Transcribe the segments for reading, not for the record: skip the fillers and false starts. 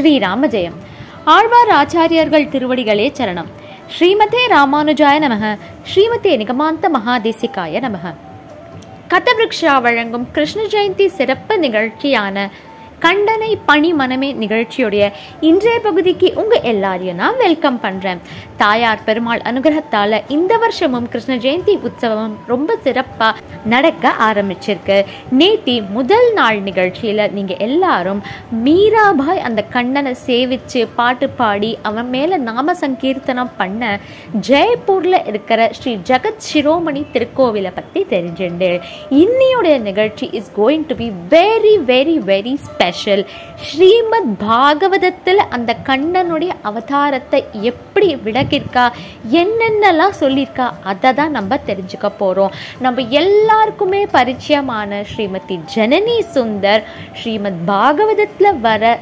ஸ்ரீராம ஜெயம். ஆழ்வார் ஆச்சாரியர்கள் திருவடிகளே சரணம். ஸ்ரீமதே ராமானுஜாய நமக. ஸ்ரீமதே நிகமாந்த மகாதேசிகாய நமக. கதவிருக்ஷா வழங்கும் கிருஷ்ண ஜெயந்தி சிறப்பு நிகழ்ச்சியான கண்டனை பணி மனமே நிகழ்ச்சியுடைய இன்றைய பகுதிக்கு உங்க எல்லாரையும் நான் வெல்கம் பண்றேன். தாயார் பெருமாள் அனுகிரகத்தால இந்த வருஷமும் கிருஷ்ண ஜெயந்தி உற்சவம் ரொம்ப சிறப்பா நடக்க ஆரம்பிச்சிருக்கு. நேத்தி முதல் நாள் நிகழ்ச்சியில நீங்க எல்லாரும் மீராபாய் அந்த கண்ணனை சேவிச்சு பாட்டு பாடி அவன் மேல நாம சங்கீர்த்தனம் பண்ண ஜெய்ப்பூர்ல இருக்கிற ஸ்ரீ ஜெகத் சிரோமணி திருக்கோவிலை பத்தி தெரிஞ்சுண்டு இன்னையுடைய நிகழ்ச்சி is going to be very very very special. Srimad பாகவதத்தில் அந்த கண்ணனுடைய அவதாரத்தை எப்படி விளக்கியிருக்கா, என்னென்னலாம் சொல்லியிருக்கா, அதை தான் நம்ம தெரிஞ்சுக்க போகிறோம். நம்ம எல்லாருக்குமே பரிச்சயமான ஸ்ரீமதி ஜனனி சுந்தர் ஸ்ரீமத் பாகவதத்தில் வர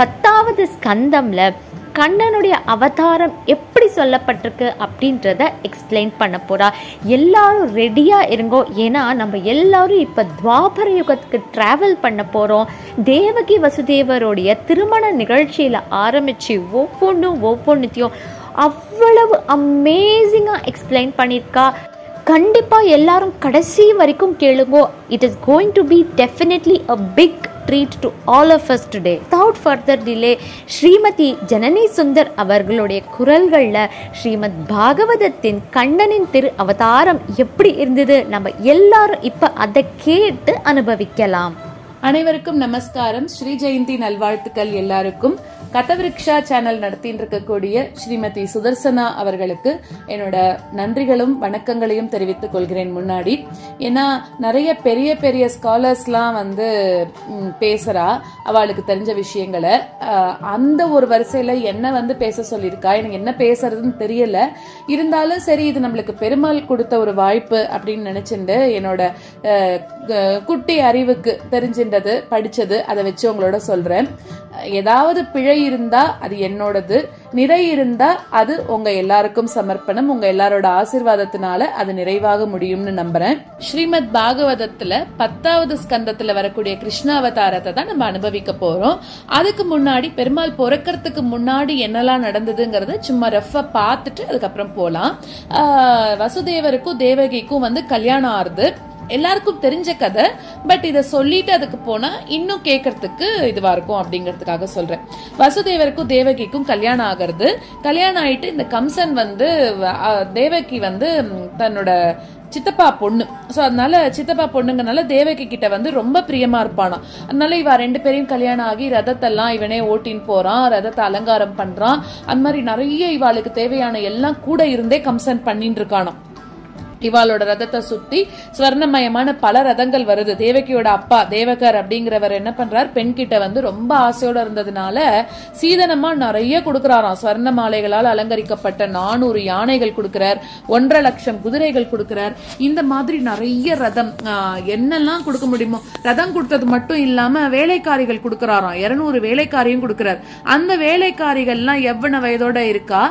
10வது ஸ்கந்தம்ல கண்ணனுடைய அவதாரம் எப்படி சொல்லப்பட்டிருக்கு அப்படின்றத எக்ஸ்பிளைன் பண்ண போறா. எல்லாரும் ரெடியா இருங்கோ, ஏன்னா நம்ம எல்லாரும் இப்ப துவாபர யுகத்துக்கு டிராவல் பண்ண போறோம். தேவகி வசுதேவருடைய திருமண நிகழ்ச்சியில ஆரம்பிச்சு ஒவ்வொன்றுத்தையும் அவ்வளவு அமேசிங்கா எக்ஸ்பிளைன் பண்ணியிருக்கா. கண்டிப்பா எல்லாரும் கடைசி வரைக்கும் கேளுங்கோ. It is going to be definitely a big treat to all of us today. Without further delay, Shrimati Janani Sundar அவர்களுடைய குரல்கள்ல ஸ்ரீமத் பாகவதத்தின் கண்ணனின் திரு அவதாரம் எப்படி இருந்தது நம்ம எல்லாரும் இப்ப அதை கேட்டு அனுபவிக்கலாம். அனைவருக்கும் நமஸ்காரம். ஸ்ரீ ஜெயந்தி நல்வாழ்த்துக்கள் எல்லாருக்கும். கதவிருக்ஷா சேனல் நடத்திட்டு இருக்கக்கூடிய ஸ்ரீமதி சுதர்சனா அவர்களுக்கு என்னோட நன்றிகளும் வணக்கங்களையும் தெரிவித்துக் கொள்கிறேன் முன்னாடி. ஏன்னா நிறைய பெரிய பெரிய ஸ்காலர்ஸ்லாம் வந்து பேசுறா அவளுக்கு தெரிஞ்ச விஷயங்களை. அந்த ஒரு வரிசையில என்ன வந்து பேச சொல்லியிருக்கா. எனக்கு என்ன பேசுறதுன்னு தெரியல. இருந்தாலும் சரி, இது நம்மளுக்கு பெருமாள் கொடுத்த ஒரு வாய்ப்பு அப்படின்னு நினைச்சுட்டு என்னோட குட்டி அறிவுக்கு தெரிஞ்சின்றது படிச்சது அதை வச்சு உங்களோட சொல்றேன். ஏதாவது பிழை இருந்தா அது என்னோடது, நிறை இருந்தா அது உங்க எல்லாருக்கும் சமர்ப்பணம். உங்க எல்லாரோட ஆசீர்வாதத்தினால அது நிறைவாக முடியும்னு நம்புறேன். ஸ்ரீமத் பாகவதத்துல 10வது ஸ்கந்தத்துல வரக்கூடிய கிருஷ்ண அவதாரத்தை தான் நம்ம அனுபவிக்க போறோம். அதுக்கு முன்னாடி பெருமாள் பிறக்கிறதுக்கு முன்னாடி என்னெல்லாம் நடந்ததுங்கிறத சும்மா ரஃபா பார்த்துட்டு அதுக்கப்புறம் போலாம். வசுதேவருக்கும் தேவகிக்கும் வந்து கல்யாணம் ஆறுது. எல்லாருக்கும் தெரிஞ்ச கதை. பட் இத சொல்லிட்டு அதுக்கு போனா இன்னும் கேட்கறதுக்கு இதுவா இருக்கும் அப்படிங்கறதுக்காக சொல்றேன். வசுதேவருக்கும் தேவகிக்கும் கல்யாணம் ஆகிறது. கல்யாணம் ஆயிட்டு இந்த கம்சன் வந்து தேவகி வந்து தன்னோட சித்தப்பா பொண்ணு. சோ அதனால சித்தப்பா பொண்ணுங்கனால தேவகி கிட்ட வந்து ரொம்ப பிரியமா இருப்பானா. அதனால இவ 2 பேரையும் கல்யாணம் ஆகி ரதத்தெல்லாம் இவனே ஓட்டின்னு போறான், ரதத்தை அலங்காரம் பண்றான். அந்த மாதிரி நிறைய இவாளுக்கு தேவையான எல்லாம் கூட இருந்தே கம்சன் பண்ணிட்டு இருக்கானாம். இவாளோட ரதத்தை சுத்தி ஸ்வர்ணமயமான பல ரதங்கள் வருது. தேவகியோட அப்பா தேவகர் அப்படிங்கிறவர் என்ன பண்றார், பெண் கிட்ட வந்து ரொம்ப ஆசையோட இருந்ததுனால சீதனமா நிறைய கொடுக்கிறாராம். ஸ்வர்ண மாலைகளால் அலங்கரிக்கப்பட்ட 400 யானைகள் கொடுக்கிறார், 1.5 லட்சம் குதிரைகள் கொடுக்கிறார். இந்த மாதிரி நிறைய ரதம் என்னெல்லாம் கொடுக்க முடியுமோ ரதம் கொடுத்தது மட்டும் இல்லாம வேலைக்காரிகள் கொடுக்கிறாராம். 200 வேலைக்காரியும் கொடுக்கிறார். அந்த வேலைக்காரிகள்லாம் எவ்வளவு வயதோட இருக்கா,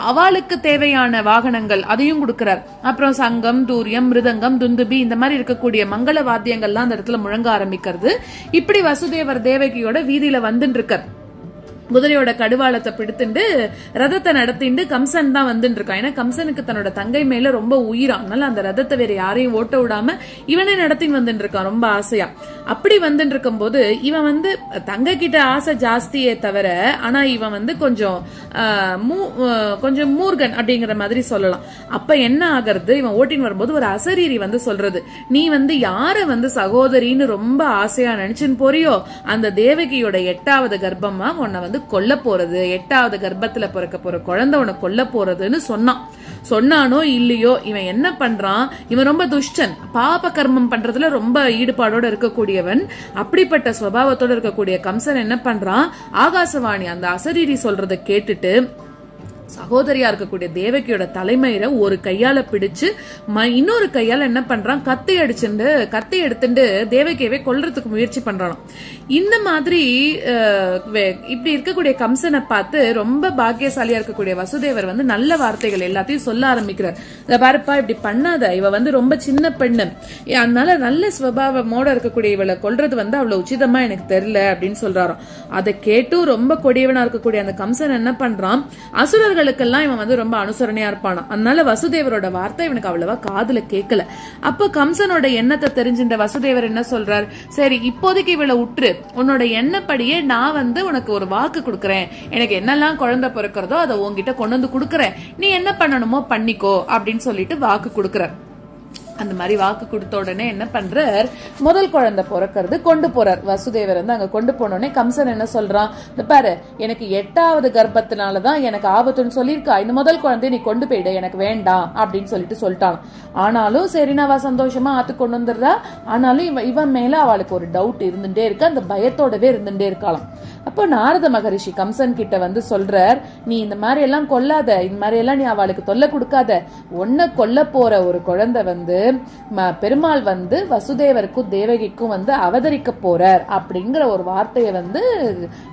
அவளுக்கு தேவையான வாகனங்கள் அதையும் கொடுக்கிறார். அப்புறம் சங்கம், தூரியம், மிருதங்கம், துந்துபி இந்த மாதிரி இருக்கக்கூடிய மங்கள வாத்தியங்கள்லாம் அந்த இடத்துல முழங்க ஆரம்பிக்கிறது. இப்படி வசுதேவர் தேவகியோட வீதியில வந்துட்டு இருக்கார். குதிரையோட கடுவாளத்தை பிடித்துண்டு ரதத்தை நடத்திண்டு கம்சன் தான் வந்துட்டு இருக்கான். ஏன்னா கம்சனுக்கு தன்னோட தங்கை மேல ரொம்ப உயிரான். அதனால அந்த ரதத்தை வேற யாரையும் ஓட்ட விடாம இவனே நடத்தின்னு வந்துட்டு இருக்கான் ரொம்ப ஆசையா. அப்படி வந்துட்டு இருக்கும் போது இவன் வந்து தங்கை கிட்ட ஆசை ஜாஸ்தியே தவிர, ஆனா இவன் வந்து கொஞ்சம் மூர்கன் அப்படிங்கிற மாதிரி சொல்லலாம். அப்ப என்ன ஆகிறது, இவன் ஓட்டின்னு வரும்போது ஒரு அசரீரி வந்து சொல்றது, நீ வந்து யார வந்து சகோதரின்னு ரொம்ப ஆசையா நினைச்சுன்னு போறியோ அந்த தேவகியோட 8வது கர்ப்பமா உன்னை வந்து கொல்ல போறது, 8வது கர்ப்பத்துல பிறக்க போற குழந்தை உன்னை கொல்ல போறதுன்னு சொன்னான். சொன்னானோ இல்லையோ இவன் என்ன பண்றான், இவன் ரொம்ப துஷ்டன், பாப கர்மம் பண்றதுல ரொம்ப ஈடுபாடோட இருக்கக்கூடியவன். அப்படிப்பட்ட சுபாவத்தோட இருக்கக்கூடிய கம்சன் என்ன பண்றான், ஆகாசவாணி அந்த அசரீரி சொல்றதை கேட்டுட்டு சகோதரியா இருக்கக்கூடிய தேவகியோட தலைமயிர ஒரு கையால பிடிச்சு இன்னொரு கையால என்ன பண்றான், கத்தி எடுத்துட்டு தேவகியவே கொல்றதுக்கு முயற்சி பண்றான். இந்த மாதிரி இப்படி இருக்கக்கூடிய கம்சனை பார்த்து ரொம்ப பாக்கியசாலியா இருக்கக்கூடிய வசுதேவர் வந்து நல்ல வார்த்தைகள் எல்லாத்தையும் சொல்ல ஆரம்பிக்கிறார். இத பாருப்பா, இப்படி பண்ணாத, இவ வந்து ரொம்ப சின்ன பெண்ணு, அதனால நல்ல சுபாவமோட இருக்கக்கூடிய இவளை கொல்றது வந்து அவ்வளவு உச்சிதமா எனக்கு தெரியல அப்படின்னு சொல்றாராம். அதை கேட்டு ரொம்ப கொடியவனா இருக்கக்கூடிய அந்த கம்சன் என்ன பண்றான், அசுரர்களுக்கெல்லாம் இவன் வந்து ரொம்ப அனுசரணையா இருப்பானா. அதனால வசுதேவரோட வார்த்தை இவனுக்கு அவ்வளவா காதுல கேட்கல. அப்ப கம்சனோட எண்ணத்தை தெரிஞ்சின்ற வசுதேவர் என்ன சொல்றார், சரி இப்போதைக்கு இவளை உற்று, உன்னோட எண்ணப்படியே நான் வந்து உனக்கு ஒரு வாக்கு கொடுக்கறேன், எனக்கு என்னெல்லாம் குழந்தை பிறக்கிறதோ அதை உன்கிட்ட கொண்டு வந்து கொடுக்கறேன், நீ என்ன பண்ணணுமோ பண்ணிக்கோ அப்படின்னு சொல்லிட்டு வாக்கு கொடுக்கற. அந்த மாதிரி வாக்கு கொடுத்த உடனே என்ன பண்றார், முதல் குழந்தை பிறக்கிறது கொண்டு போறார். வசுதேவர் வந்து அங்க கொண்டு போனோடனே கம்சன் என்ன சொல்றான், பாரு எனக்கு 8வது கர்ப்பத்தினாலதான் எனக்கு ஆபத்துன்னு சொல்லியிருக்கா, இந்த முதல் குழந்தைய நீ கொண்டு போயிடு, எனக்கு வேண்டாம் அப்படின்னு சொல்லிட்டான். ஆனாலும் சரி நான் சந்தோஷமா ஆத்து கொண்டு வந்துடுறா. ஆனாலும் இவன் மேல அவளுக்கு ஒரு டவுட் இருந்துட்டே இருக்கு, அந்த பயத்தோடவே இருந்துட்டே இருக்கலாம். அப்போ நாரத மகரிஷி கம்சன் கிட்ட வந்து சொல்றார், நீ இந்த மாதிரி எல்லாம் கொல்லாத, இந்த மாதிரி எல்லாம் நீ அவளுக்கு தொல்லை கொடுக்காத, ஒன்ன கொல்ல போற ஒரு குழந்தை வந்து பெருமாள் வந்து வசுதேவருக்கும் தேவகிக்கும் வந்து அவதரிக்க போறார் அப்படிங்கிற ஒரு வார்த்தையை வந்து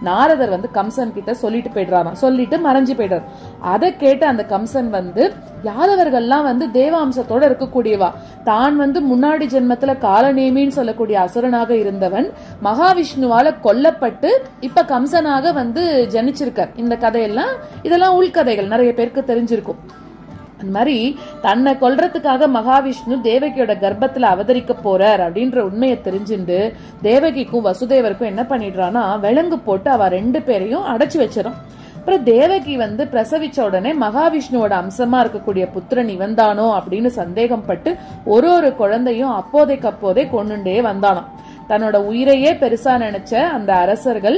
நாரதர் வந்து கம்சன் கிட்ட சொல்லிட்டு போயிடுறாராம். சொல்லிட்டு மறைஞ்சு போயிடுறார். அதை கேட்டு அந்த கம்சன் வந்து யாதவர்கள்லாம் வந்து தேவாம்சத்தோட இருக்கக்கூடியவா, தான் வந்து முன்னாடி ஜென்மத்துல காலநேமின்னு சொல்லக்கூடிய அசுரனாக இருந்தவன் மகாவிஷ்ணுவால கொல்லப்பட்டு இப்ப கம்சனாக வந்து ஜனிச்சிருக்கார். இந்த கதையெல்லாம் இதெல்லாம் உள்கதைகள், நிறைய பேருக்கு தெரிஞ்சிருக்கும். அந்த மாதிரி தன்னை கொல்றதுக்காக மகாவிஷ்ணு தேவகியோட கர்ப்பத்துல அவதரிக்க போறார் அப்படின்ற உண்மையை தெரிஞ்சுண்டு தேவகிக்கும் வசுதேவருக்கும் என்ன பண்ணிடுறான்னா விலங்கு போட்டு அவ 2 பேரையும் அடைச்சு வச்சிடும். அப்புறம் தேவகி வந்து பிரசவிச்ச உடனே மகாவிஷ்ணுவோட அம்சமா இருக்கக்கூடிய புத்திரன் இவன்தானோ அப்படின்னு சந்தேகம் பட்டு ஒரு குழந்தையும் அப்போதைக்கு கொண்டுண்டே வந்தானாம். தன்னோட உயிரையே பெருசா நினைச்ச அந்த அரசர்கள்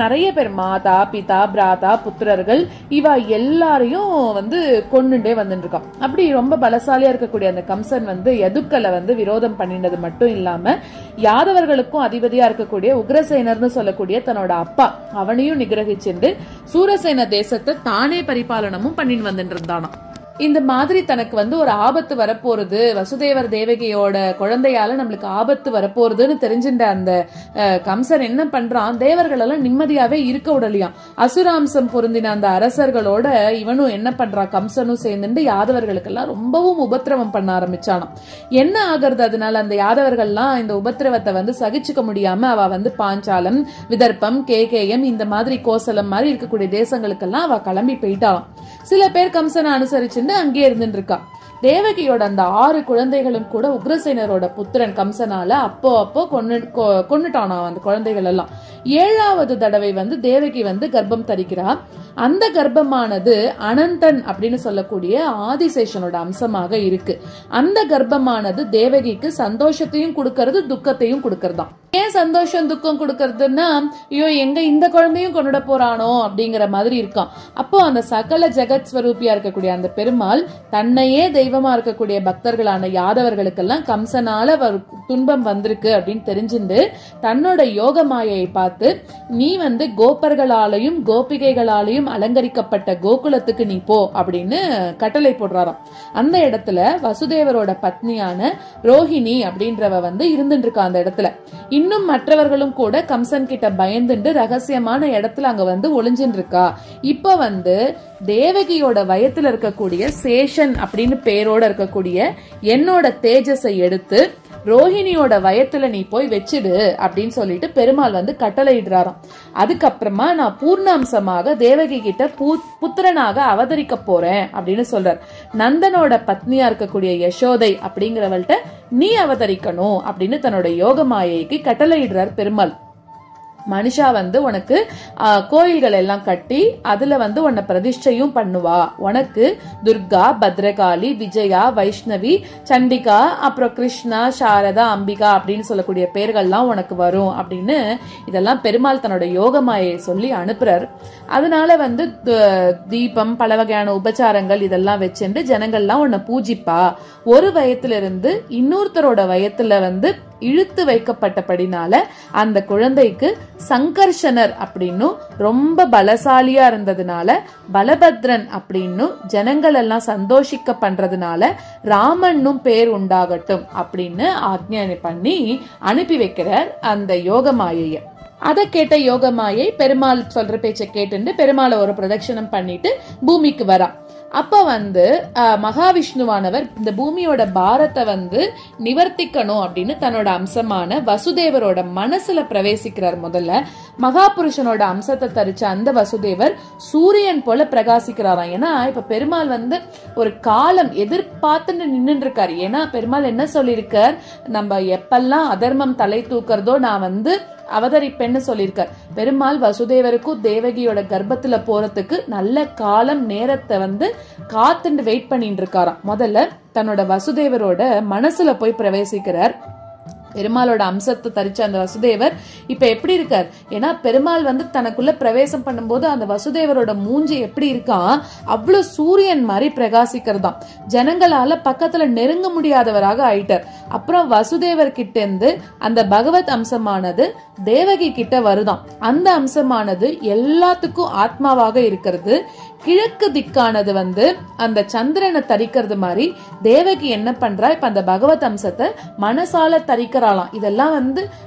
நிறைய பேர் மாதா பிதா பிராதா புத்திரர்கள் இவ எல்லாரையும் வந்து கொண்டுண்டே வந்துட்டு இருக்கான். அப்படி ரொம்ப பலசாலியா இருக்கக்கூடிய அந்த கம்சன் வந்து யதுக்களை வந்து விரோதம் பண்ணினது மட்டும் இல்லாம யாதவர்களுக்கும் அதிபதியா இருக்கக்கூடிய உக்ரசேனர்னு சொல்லக்கூடிய தன்னோட அப்பா அவனையும் நிகிரகிச்சுண்டு சூரசேன தேசத்தை தானே பரிபாலனமும் பண்ணிட்டு வந்துட்டு இருந்தானா. இந்த மாதிரி தனக்கு வந்து ஒரு ஆபத்து வரப்போறது, வசுதேவர் தேவகியோட குழந்தையால நம்மளுக்கு ஆபத்து வரப்போறதுன்னு தெரிஞ்சின்ற அந்த கம்சன் என்ன பண்றான், தேவர்கள் எல்லாம் நிம்மதியாவே இருக்க விடலையாம். அசுராம்சம் பொருந்தின அந்த அரசர்களோட இவனும் என்ன பண்றான், கம்சனும் சேர்ந்துட்டு யாதவர்களுக்கெல்லாம் ரொம்பவும் உபத்திரவம் பண்ண ஆரம்பிச்சானாம். என்ன ஆகுறது, அதனால அந்த யாதவர்கள்லாம் இந்த உபத்திரவத்தை வந்து சகிச்சுக்க முடியாம அவ வந்து பாஞ்சாலம், விதர்ப்பம், கேகேயம் இந்த மாதிரி கோசலம் மாதிரி இருக்கக்கூடிய தேசங்களுக்கெல்லாம் அவ கிளம்பி போயிட்டாளாம். சில பேர் கம்சனை அனுசரிச்சு அங்கே இருந்துட்டு இருக்கா. தேவகியோட அந்த 6 குழந்தைகளும் கூட உக்ரசேனரோட புத்திரன் கம்சனால அப்போ கொன்னுட்டானா அந்த குழந்தைகள் எல்லாம். 7வது தடவை வந்து தேவகி வந்து கர்ப்பம் தரிக்கிறா. அந்த கர்ப்பமானது அனந்தன் அப்படின்னு சொல்லக்கூடிய ஆதிசேஷனோட அம்சமாக இருக்கு. அந்த கர்ப்பமானது தேவகிக்கு சந்தோஷத்தையும் கொடுக்கறது துக்கத்தையும் கொடுக்கறதாம். ஏன் சந்தோஷம் துக்கம் கொடுக்கறதுன்னா, ஐயோ எங்க இந்த குழந்தையும் கொண்டுட போறானோ அப்படிங்கிற மாதிரி இருக்கான். அப்போ அந்த சகல ஜெகத் ஸ்வரூபியா இருக்கக்கூடிய அந்த பெருமாள் தன்னையே தெய்வமா இருக்கக்கூடிய பக்தர்களான யாதவர்களுக்கெல்லாம் கம்சனால துன்பம் வந்திருக்கு அப்படின்னு தெரிஞ்சுண்டு தன்னோட யோக மாயையை பார்த்து, நீ வந்து கோபர்களாலையும் கோபிகைகளாலையும் அலங்கரிக்கப்பட்ட கோகுலத்துக்கு நீ போ அப்படின்னு கட்டளை போடுறாராம். அந்த இடத்துல வசுதேவரோட பத்னியான ரோஹிணி அப்படின்றவ வந்து இருந்துட்டு இருக்கா அந்த இடத்துல. இன்னும் மற்றவர்களும் கூட கம்சன் கிட்ட பயந்துட்டு ரகசியமான இடத்துல அங்க வந்து ஒளிஞ்சுட்டு இருக்கா. இப்ப வந்து தேவகியோட வயத்துல இருக்கக்கூடிய சேஷன் அப்படின்னு பேரோட இருக்கக்கூடிய என்னோட தேஜஸை எடுத்து ரோஹிணியோட வயத்துல நீ போய் வச்சிடு அப்படின்னு சொல்லிட்டு பெருமாள் வந்து கட்டளையிடுறாராம். அதுக்கப்புறமா நான் பூர்ணாம்சமாக தேவகி கிட்ட புத்திரனாக அவதரிக்க போறேன் அப்படின்னு சொல்றார். நந்தனோட பத்னியா இருக்கக்கூடிய யசோதை அப்படிங்கிறவள்கிட்ட நீ அவதரிக்கணும் அப்படின்னு தன்னோட யோக மாயைக்கு கட்டளையிடுறார் பெருமாள். மனுஷா வந்து உனக்கு கோயில்கள் எல்லாம் கட்டி அதுல வந்து உன்னை பிரதிஷ்டையும் பண்ணுவா. உனக்கு துர்கா, பத்ரகாளி, விஜயா, வைஷ்ணவி, சண்டிகா, அப்புறம் கிருஷ்ணா, சாரதா, அம்பிகா அப்படின்னு சொல்லக்கூடிய பேர்கள்லாம் உனக்கு வரும் அப்படின்னு இதெல்லாம் பெருமாள் தன்னோட யோகமாயை சொல்லி அனுப்புறார். அதனால வந்து தீபம், பல வகையான உபச்சாரங்கள் இதெல்லாம் வச்சுட்டு ஜனங்கள்லாம் உன்னை பூஜிப்பா. ஒரு வயத்துல இருந்து இன்னொருத்தரோட வயத்துல வந்து இழுத்து வைக்கப்பட்டபடினால அந்த குழந்தைக்கு சங்கர்ஷனர் அப்படின்னும், ரொம்ப பலசாலியா இருந்ததுனால பலபத்ரன் அப்படின்னும், ஜனங்கள் எல்லாம் சந்தோஷிக்க பண்றதுனால ராமன்னும் பேர் உண்டாகட்டும் அப்படின்னு ஆக்ஞை பண்ணி அனுப்பி வைக்கிறார் அந்த யோகமாயைய. அதை கேட்ட யோகமாயை பெருமாள் சொல்ற பேச்சை கேட்டு பெருமாளை ஒரு பிரதட்சணம் பண்ணிட்டு பூமிக்கு வரா. அப்ப மகாவிஷ்ணுவானவர் இந்த பூமியோட பாரத்தை நிவர்த்திக்கணும் அப்படின்னு தன்னோட அம்சமான வசுதேவரோட மனசுல பிரவேசிக்கிறார். முதல்ல மகாபுருஷனோட அம்சத்தை தரிச்ச அந்த வசுதேவர் சூரியன் போல பிரகாசிக்கிறாராம். ஏன்னா இப்ப பெருமாள் ஒரு காலம் எதிர்பார்த்துட்டு நின்று இருக்காரு. ஏன்னா பெருமாள் என்ன சொல்லியிருக்கார், நம்ம எப்பெல்லாம் அதர்மம் தலை தூக்குறதோ நான் அவதரிப்பேன்னு சொல்லியிருக்கார். பெருமாள் வசுதேவருக்கும் தேவகியோட கர்ப்பத்துல போறதுக்கு நல்ல காலம் நேரத்தை காத்துண்டு வெயிட் பண்ணிட்டு இருக்காராம். முதல்ல தன்னோட வசுதேவரோட மனசுல போய் பிரவேசிக்கிறார். பெருமாளோட அம்சத்தை தரிச்ச அந்த வசுதேவர் இப்ப எப்படி இருக்கார்? ஏன்னா பெருமாள் தனக்குள்ள பிரவேசம் பண்ணும்போது அந்த வசுதேவரோட மூஞ்சி எப்படி இருக்கான், அவ்வளவு சூரியன் மாதிரி பிரகாசிக்கிறதாம். ஜனங்களால பக்கத்துல நெருங்க முடியாதவராக ஆயிட்டார். அப்புறம் வசுதேவர் கிட்ட இருந்து அந்த பகவத் அம்சமானது தேவகி கிட்ட வருதாம். அந்த அம்சமானது எல்லாத்துக்கும் ஆத்மாவாக இருக்கிறது. கிழக்கு திக்கானது அந்த சந்திரனை தரிக்கிறது மாதிரி தேவகி என்ன பண்றா, இப்ப அந்த பகவத் அம்சத்தை மனசால தரிக்கிறாளாம். இதெல்லாம்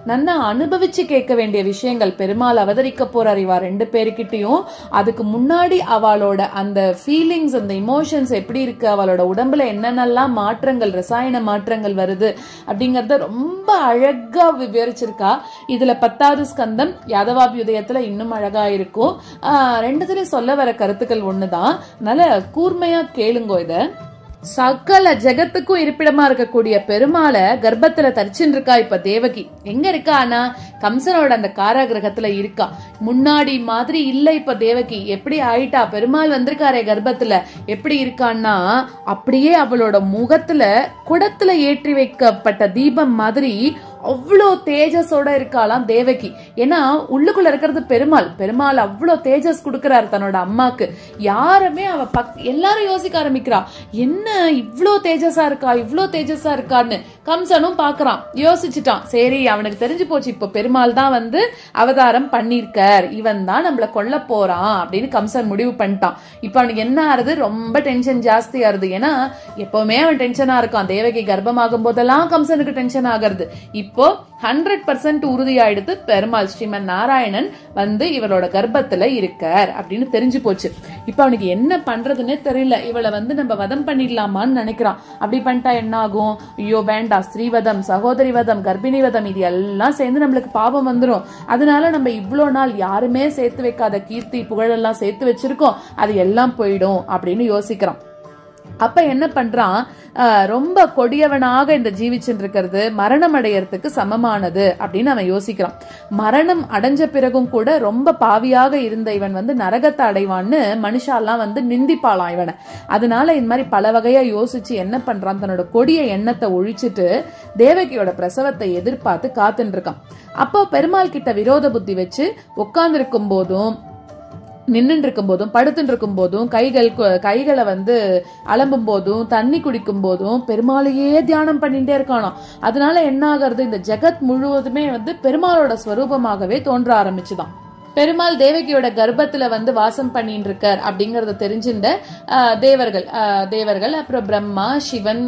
நன்னா அனுபவிச்சு கேட்க வேண்டிய விஷயங்கள். பெருமாள் அவதரிக்க போறார் இவா ரெண்டு பேருக்கிட்டையும். அதுக்கு முன்னாடி அவளோட அந்த ஃபீலிங்ஸ், அந்த இமோஷன்ஸ் எப்படி இருக்கு, அவளோட உடம்புல என்னென்னலாம் மாற்றங்கள், ரசாயன மாற்றங்கள் வருது அப்படிங்கறத ரொம்ப அழகா விவரிச்சிருக்கா. இதுல 10வது ஸ்கந்தம் யாதவாபியுதயத்துல இன்னும் அழகா இருக்கும். ரெண்டுத்துல சொல்ல வர கருத்துக்கள் ஒண்ணுதான். நல்ல கூர்மையா கேளுங்கோ. இத சகல ஜெகத்துக்கும் இருப்பிடமா இருக்கக்கூடிய பெருமாளை கர்ப்பத்துல தரிச்சுட்டு இருக்கா இப்ப தேவகி. எங்க இருக்கா? ஆனா கம்சனோட அந்த காராகிரகத்துல இருக்கா. முன்னாடி மாதிரி இல்ல இப்ப தேவகி. எப்படி ஆயிட்டா? பெருமாள் வந்திருக்காரே கர்ப்பத்துல, எப்படி இருக்கான்னா அப்படியே அவளோட முகத்துல குடத்துல ஏற்றி வைக்கப்பட்ட தீபம் மாதிரி அவ்வளோ தேஜஸோட இருக்காளாம் தேவகி. ஏன்னா உள்ளுக்குள்ள இருக்கிறது பெருமாள். பெருமாள் அவ்வளோ தேஜஸ் கொடுக்கிறாரு தன்னோட அம்மாக்கு. யாருமே எல்லாரும் யோசிக்க ஆரம்பிக்கிறா, என்ன இவ்வளோ தேஜஸா இருக்கா, இவ்வளோ தேஜஸா இருக்கான்னு. கம்சனும் பாக்குறான், யோசிச்சுட்டான். சரி, அவனுக்கு தெரிஞ்சு போச்சு இப்ப பெருமாள் தான் அவதாரம் பண்ணிருக்கார், இவன் தான் நம்மள கொல்ல போறான் அப்படின்னு கம்சன் முடிவு பண்ணிட்டான். இப்ப அவனுக்கு என்ன ஆறுது, ரொம்ப டென்ஷன் ஜாஸ்தி ஆறுது. ஏன்னா எப்பவுமே அவன் டென்ஷனா இருக்கான். தேவகி கர்ப்பமாகும் போதெல்லாம் கம்சனுக்கு டென்ஷன் ஆகிறது. இப்போ 100% உறுதியாயிடுது பெருமாள் ஸ்ரீமன் நாராயணன் இவளோட கர்ப்பத்துல இருக்கார் அப்படின்னு தெரிஞ்சு போச்சு. இப்ப அவனுக்கு என்ன பண்றதுன்னே தெரியல. இவளை நம்ம வதம் பண்ணிடலாமான்னு நினைக்கிறான். அப்படி பண்ணிட்டா என்ன ஆகும்? ஐயோ வேண்டாம், ஸ்ரீவதம், சகோதரி வதம், கர்ப்பிணி வதம் இது எல்லாம் சேர்ந்து நம்மளுக்கு பாபம் வந்துடும். அதனால நம்ம இவ்வளவு நாள் யாருமே சேர்த்து வைக்காத கீர்த்தி புகழெல்லாம் சேர்த்து வச்சிருக்கோம், அது எல்லாம் போயிடும் அப்படின்னு யோசிக்கிறான். அப்ப என்ன பண்றான், ரொம்ப கொடியவனாக இந்த ஜீவிச்சுட்டு இருக்கிறது மரணம் அடையறதுக்கு சமமானது அப்படின்னு அவன் யோசிக்கிறான். மரணம் அடைஞ்ச பிறகும் கூட ரொம்ப பாவியாக இருந்த இவன் நரகத்தை அடைவான்னு மனுஷாலாம் நிந்திப்பாளாம் இவனை. அதனால இந்த மாதிரி பல வகையா யோசிச்சு என்ன பண்றான், தன்னோட கொடிய எண்ணத்தை ஒழிச்சிட்டு தேவகியோட பிரசவத்தை எதிர்பார்த்து காத்துட்டு இருக்கான். அப்போ பெருமாள் கிட்ட விரோத புத்தி வச்சு உட்கார்ந்து இருக்கும் போதும், நின்று இருக்கும் போதும், படுத்துட்டு இருக்கும் போதும், கைகளை அலம்பும் போதும், தண்ணி குடிக்கும் போதும் பெருமாளையே தியானம் பண்ணிட்டே இருக்கானோ. அதனால என்ன ஆகிறது, இந்த ஜெகத் முழுவதுமே பெருமாளோட ஸ்வரூபமாகவே தோன்ற ஆரம்பிச்சுதான். பெருமாள் தேவகியோட கர்ப்பத்துல வாசம் பண்ணிட்டு இருக்கார் அப்படிங்கறத தெரிஞ்சிருந்த தேவர்கள் அப்புறம் பிரம்மா, சிவன்,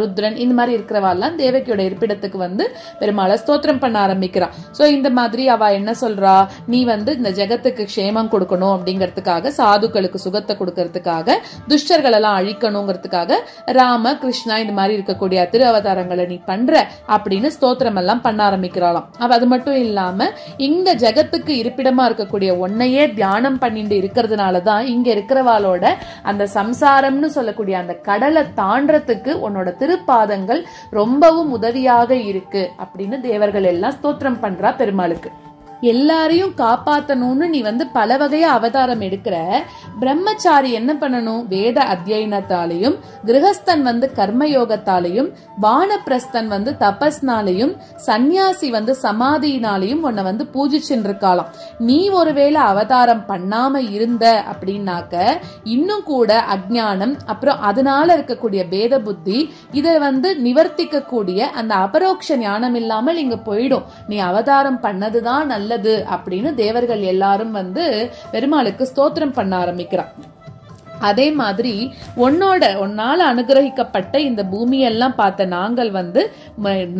ருத்ரன் இந்த மாதிரி இருக்கிறவாள்லாம் தேவகியோட இருப்பிடத்துக்கு பெருமாளை ஸ்தோத்திரம் பண்ண ஆரம்பிக்கிறான். சோ இந்த மாதிரி அவ என்ன சொல்றா, நீ இந்த ஜெகத்துக்கு க்ஷேமம் கொடுக்கணும் அப்படிங்கறதுக்காக, சாதுக்களுக்கு சுகத்தை கொடுக்கறதுக்காக, துஷ்டர்கள் எல்லாம் அழிக்கணுங்கிறதுக்காக ராம கிருஷ்ணா இந்த மாதிரி இருக்கக்கூடிய திரு அவதாரங்களை நீ பண்ற அப்படின்னு ஸ்தோத்திரம் எல்லாம் பண்ண ஆரம்பிக்கிறாளாம். அது மட்டும் இல்லாம இங்க ஜெகத்துக்கு இருப்பிடமா இருக்கக்கூடிய ஒன்னையே தியானம் பண்ணிட்டு இருக்கிறதுனாலதான் இங்க இருக்கிறவாளோட அந்த சம்சாரம்னு சொல்லக்கூடிய அந்த கடலை தாண்டறதுக்கு உன்னோட திருப்பாதங்கள் ரொம்பவும் உதவியாக இருக்கு அப்படின்னு தேவர்கள் எல்லாம் ஸ்தோத்திரம் பண்றா பெருமாளுக்கு. எல்லாரையும் காப்பாத்தணும்னு நீ பல வகையா அவதாரம் எடுக்கிற. பிரம்மச்சாரி என்ன பண்ணணும்? வேத அத்தியனத்தாலையும், கிரகஸ்தன் கர்மயோகத்தாலையும், வானப்பிரஸ்தன் தபஸ்னாலையும், சன்னியாசி சமாதியினாலையும் உன்னை பூஜிச்சுட்டு இருக்காளாம். நீ ஒருவேளை அவதாரம் பண்ணாம இருந்த அப்படின்னாக்க இன்னும் கூட அஜ்ஞானம், அப்புறம் அதனால இருக்கக்கூடிய பேத புத்தி, இதை நிவர்த்திக்க கூடிய அந்த அபரோக்ஷ ஞானம் இல்லாமல் இங்க போயிடும். நீ அவதாரம் பண்ணதுதான் நல்லது அப்படின்னு தேவர்கள் எல்லாரும் பெருமாளுக்கு ஸ்தோத்திரம் பண்ண ஆரம்பிக்கிறான். அதே மாதிரி உன்னால அனுகிரகிக்கப்பட்ட இந்த பூமியெல்லாம் பார்த்த நாங்கள்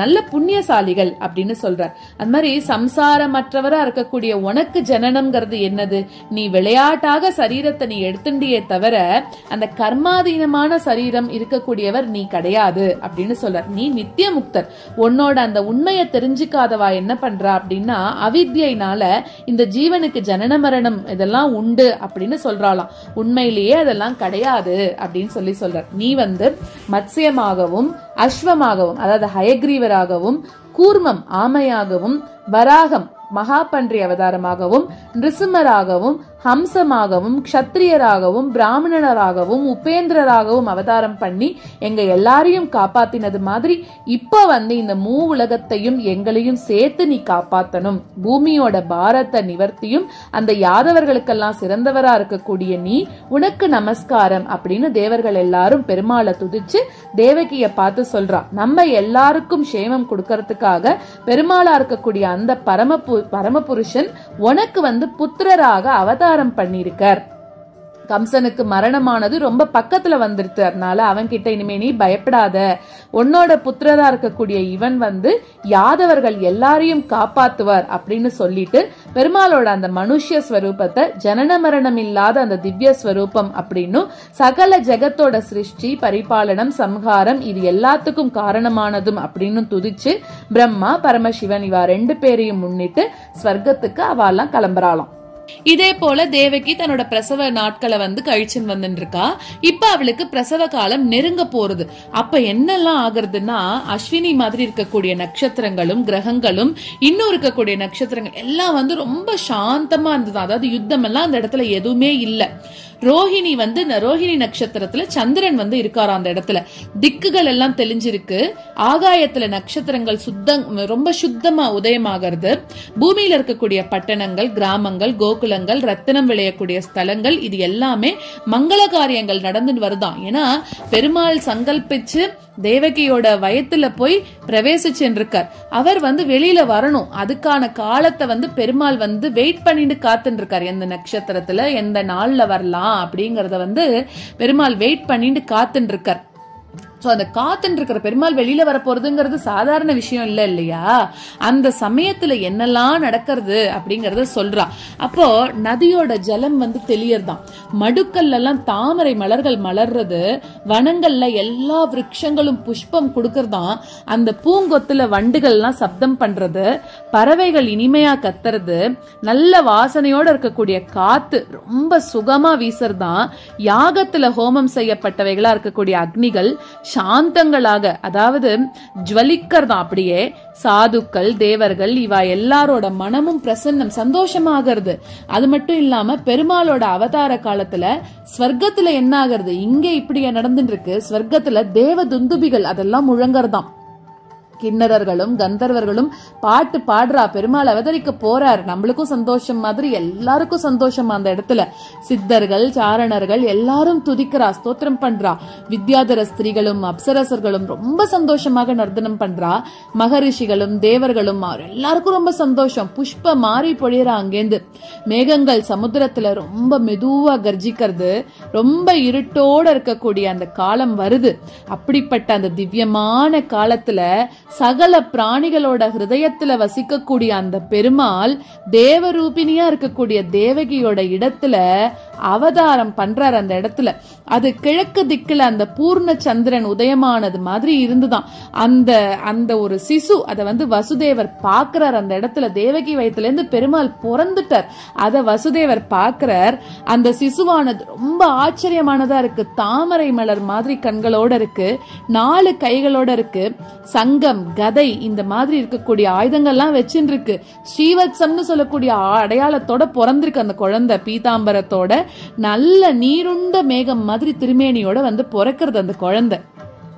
நல்ல புண்ணியசாலிகள் அப்படின்னு சொல்றார். அது மாதிரி சம்சாரமற்றவரா இருக்கக்கூடிய உனக்கு ஜனனம்ங்கிறது என்னது? நீ விளையாட்டாக சரீரத்தை நீ எடுத்துண்டியே தவிர அந்த கர்மாதீனமான சரீரம் இருக்கக்கூடியவர் நீ கிடையாது அப்படின்னு சொல்றார். நீ நித்திய முக்தர். உன்னோட அந்த உண்மையை தெரிஞ்சுக்காதவா என்ன பண்றா அப்படின்னா அவித்யினால இந்த ஜீவனுக்கு ஜனன மரணம் இதெல்லாம் உண்டு அப்படின்னு சொல்றாளாம். உண்மையிலேயே அதெல்லாம் கிடையாது அப்படின்னு சொல்றார். நீ மத்ஸ்யமாகவும், அஸ்வமாகவும், அதாவது ஹயக்ரீவராகவும், கூர்மம் ஆமையாகவும், வராகம் மகாபன்றி அவதாரமாகவும், நிருசிம்மராகவும், ஹம்சமாகவும், க்ஷத்ரியராகவும், பிராமணராகவும், உபேந்திரராகவும் அவதாரம் பண்ணி எங்க எல்லாரையும் காப்பாத்தினது மாதிரி இப்ப இந்த மூ உலகத்தையும் எங்களையும் சேர்த்து நீ காப்பாத்தணும். பூமியோட பாரத்தை நிவர்த்தியும் அந்த யாதவர்களுக்கெல்லாம் சிறந்தவரா இருக்கக்கூடிய நீ, உனக்கு நமஸ்காரம் அப்படின்னு தேவர்கள் எல்லாரும் பெருமாளை துதிச்சு தேவகிய பார்த்து சொல்றா. நம்ம எல்லாருக்கும் சேமம் கொடுக்கறதுக்காக பெருமாளா இருக்கக்கூடிய அந்த பரமபுருஷன் உனக்கு புத்திரராக அவதாரம் பண்ணிருக்கார். கம்சனுக்கு மரணமானது ரொம்ப பக்கத்துல வந்துருச்சு. அதனால அவன் கிட்ட இனிமே நீ பயப்படாத, உன்னோட புத்திரரா இருக்கக்கூடிய இவன் யாதவர்கள் எல்லாரையும் காப்பாத்துவார் அப்படின்னு சொல்லிட்டு பெருமாளோட அந்த மனுஷ்ய ஸ்வரூபத்தை ஜனன மரணம் இல்லாத அந்த திவ்ய ஸ்வரூபம் அப்படின்னு சகல ஜெகத்தோட சிருஷ்டி, பரிபாலனம், சம்ஹாரம் இது எல்லாத்துக்கும் காரணமானதும் அப்படின்னு துதிச்சு பிரம்மா, பரமசிவன் இவா 2 பேரையும் முன்னிட்டு ஸ்வர்க்கத்துக்கு அவெல்லாம் கிளம்புறாளாம். இதே போல தேவகி தன்னோட பிரசவ நாட்களை கழிச்சுன்னு வந்துட்டு இருக்கா. இப்ப அவளுக்கு பிரசவ காலம் நெருங்க போறது. அப்ப என்னெல்லாம் ஆகுறதுன்னா, அஸ்வினி மாதிரி இருக்கக்கூடிய நட்சத்திரங்களும் கிரகங்களும் இன்னும் இருக்கக்கூடிய நட்சத்திரங்கள் எல்லாம் ரொம்ப சாந்தமா இருந்தது. அதாவது யுத்தம் எல்லாம் அந்த இடத்துல எதுவுமே இல்ல. ரோஹிணி ரோஹிணி நட்சத்திரத்துல சந்திரன் இருக்காரா அந்த இடத்துல. திக்குகள் எல்லாம் தெளிஞ்சிருக்கு. ஆகாயத்துல நட்சத்திரங்கள் ரொம்ப சுத்தமா உதயமாகிறது. பூமியில இருக்கக்கூடிய பட்டணங்கள், கிராமங்கள், கோகுலங்கள், ரத்தினம் விளையக்கூடிய ஸ்தலங்கள் இது எல்லாமே மங்கள காரியங்கள் நடந்துட்டு வருதான். ஏன்னா பெருமாள் சங்கல்பிச்சு தேவகியோட வயத்துல போய் பிரவேசிச்சுருக்கார். அவர் வெளியில வரணும். அதுக்கான காலத்தை பெருமாள் வெயிட் பண்ணிட்டு காத்துட்டு இருக்காரு. எந்த நட்சத்திரத்துல எந்த நாள்ல வரலாம் அப்படிங்கறத பெருமாள் வெயிட் பண்ணிட்டு காத்துட்டு இருக்கார். அந்த காத்துன்னு இருக்கிற பெருமாள் வெளியில வர போறதுங்கிறது சாதாரண விஷயம் இல்லையா? அந்த சமயத்துல என்னெல்லாம் நடக்கிறது அப்படிங்கறத சொல்றா. அப்போ நதியோட ஜலம் தெளியறதான். மடுக்கல்ல எல்லாம் தாமரை மலர்கள் மலர்றது, வனங்கள்ல எல்லா விருட்சங்களும் புஷ்பம் கொடுக்கறதாம். அந்த பூங்கொத்துல வண்டுகள் எல்லாம் சப்தம் பண்றது, பறவைகள் இனிமையா கத்துறது, நல்ல வாசனையோட இருக்கக்கூடிய காத்து ரொம்ப சுகமா வீசுறதான். யாகத்துல ஹோமம் செய்யப்பட்டவைகளா இருக்கக்கூடிய அக்னிகள் சாந்தங்களாக, அதாவது ஜுவலிக்கிறதா. அப்படியே சாதுக்கள், தேவர்கள் இவா எல்லாரோட மனமும் பிரசன்னம் சந்தோஷமாகிறது. அது மட்டும் இல்லாம பெருமாளோட அவதார காலத்துல ஸ்வர்க்கத்துல என்ன ஆகிறது, இங்க இப்படியா நடந்துட்டு இருக்கு. ஸ்வர்க்கத்துல தேவ துந்துபிகள் அதெல்லாம் முழங்கறதாம். கிண்ணறர்களும் கந்தர்வர்களும் பாட்டு பாடுறா. பெருமாள் அவதரிக்க போறார். நம்மளுக்கும் சந்தோஷம் மாதிரி எல்லாருக்கும் சந்தோஷமா அந்த இடத்துல. சித்தர்கள், சாரணர்கள் எல்லாரும் துதிக்கிறா, ஸ்தோத்திரம் பண்றா. வித்யாதர ஸ்திரீகளும் அப்சரசர்களும் ரொம்ப சந்தோஷமாக நர்த்தனம் பண்றா. மகரிஷிகளும் தேவர்களும் எல்லாருக்கும் ரொம்ப சந்தோஷம். புஷ்ப மாறி பொழியறா. அங்கேந்து மேகங்கள் சமுத்திரத்துல ரொம்ப மெதுவா கர்ஜிக்கிறது. ரொம்ப இருட்டோட இருக்கக்கூடிய அந்த காலம் வருது. அப்படிப்பட்ட அந்த திவ்யமான காலத்துல சகல பிராணிகளோட ஹிருதயத்துல வசிக்கக்கூடிய அந்த பெருமாள் தேவரூபினியா இருக்கக்கூடிய தேவகியோட இடத்துல அவதாரம் பண்றார். அந்த இடத்துல அது கிழக்கு திக்குல அந்த பூர்ண சந்திரன் உதயமானது மாதிரி இருந்துதான். அந்த ஒரு சிசு அதை வசுதேவர் பாக்குறார். அந்த இடத்துல தேவகி வயத்துல இருந்து பெருமாள் பிறந்துட்டார். அத வசுதேவர் பாக்குறார். அந்த சிசுவானது ரொம்ப ஆச்சரியமானதா இருக்கு. தாமரை மலர் மாதிரி கண்களோட இருக்கு, 4 கைகளோட இருக்கு. சங்கம், சக்கரம், கதை இந்த மாதிரி இருக்கக்கூடிய ஆயுதங்கள்லாம் வச்சுட்டு இருக்கு. ஸ்ரீவத்சம்னு சொல்லக்கூடிய அடையாளத்தோட பிறந்திருக்கு அந்த குழந்தை. பீதாம்பரத்தோட நல்ல நீருண்ட மேகம் மாதிரி திருமேனியோட வந்து பிறக்கிறது அந்த குழந்தை.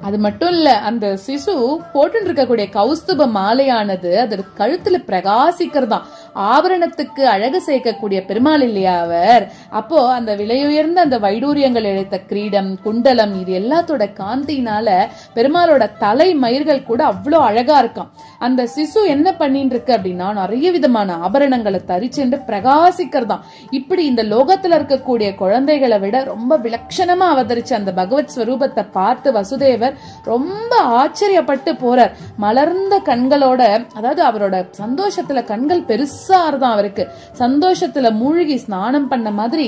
அது மட்டும் இல்ல, அந்த சிசு போட்டு இருக்கக்கூடிய கௌஸ்துப மாலையானது அதோட கழுத்துல பிரகாசிக்கிறதாம். ஆபரணத்துக்கு அழகு சேர்க்கக்கூடிய பெருமாள் இல்லையா அவர். அப்போ அந்த விலையுயர்ந்த அந்த வைடூரியங்கள் இழைத்த கிரீடம், குண்டலம் இது எல்லாத்தோட காந்தினால பெருமாளோட தலை மயிர்கள் கூட அவ்வளோ அழகா இருக்காம். அந்த சிசு என்ன பண்ணிட்டு இருக்கு அப்படின்னா நிறைய விதமான ஆபரணங்களை தரிச்சென்று பிரகாசிக்கிறதாம். இப்படி இந்த லோகத்துல இருக்கக்கூடிய குழந்தைகளை விட ரொம்ப விலட்சணமா அவதரிச்ச அந்த பகவத் ஸ்வரூபத்தை பார்த்து வசுதேவர் ரொம்ப ஆச்சரியப்பட்டு போறார். மலர்ந்த கண்களோட, அதாவது அவரோட சந்தோஷத்துல கண்கள் பெருசா இருந்தான் அவருக்கு. சந்தோஷத்துல மூழ்கி ஸ்நானம் பண்ண மாதிரி